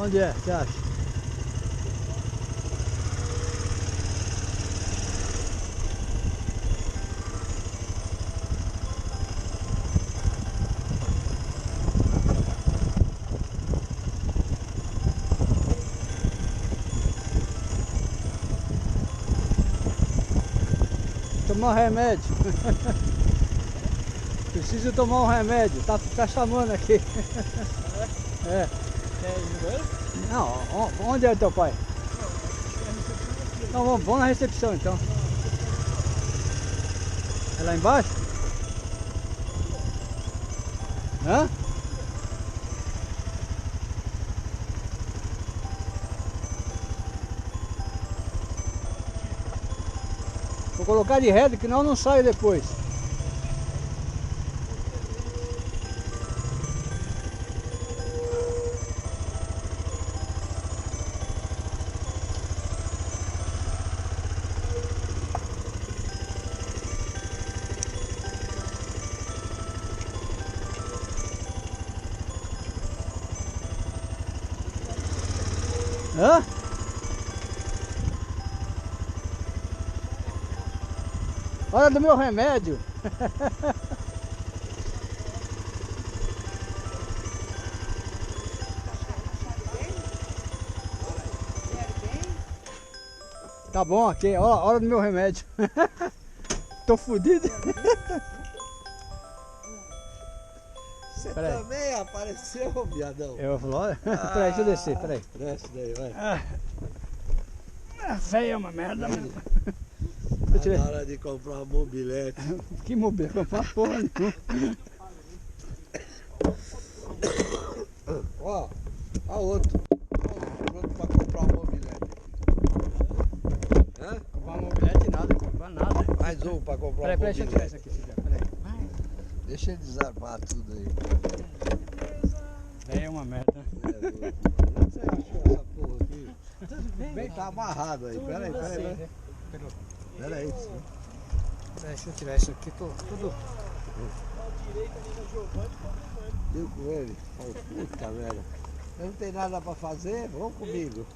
Onde é, você acha? Tomar um remédio. Preciso tomar um remédio. Tá chamando aqui. É. Não, onde é o teu pai? Não, vamos na recepção então. É lá embaixo? Hã? Vou colocar de reto, que não sai depois. Hã? Hora do meu remédio. Tá bom aqui, hora do meu remédio. Tô fudido. Você também apareceu, viadão? Eu vou. Peraí, deixa eu descer, peraí. Desce daí, vai. Feia é uma merda mesmo. Tá na hora de comprar uma mobilete. Que mobilete? Comprar porra nenhuma. Ó, a outro. Pronto pra comprar uma mobilete. Hã? Comprar uma mobilete nada, comprar nada. Mais um pra comprar uma Peraí, deixa eu tirar isso mobilete. aqui, filha. Peraí. Deixa ele desarmar tudo aí. Feia é uma merda. Onde você achou essa porra aqui? Tudo bem? Tá amarrado aí. Peraí. Peraí. Deixa eu tirar isso aqui, tudo. Deu com ele. Puta merda. Eu não tenho nada pra fazer, vamos comigo.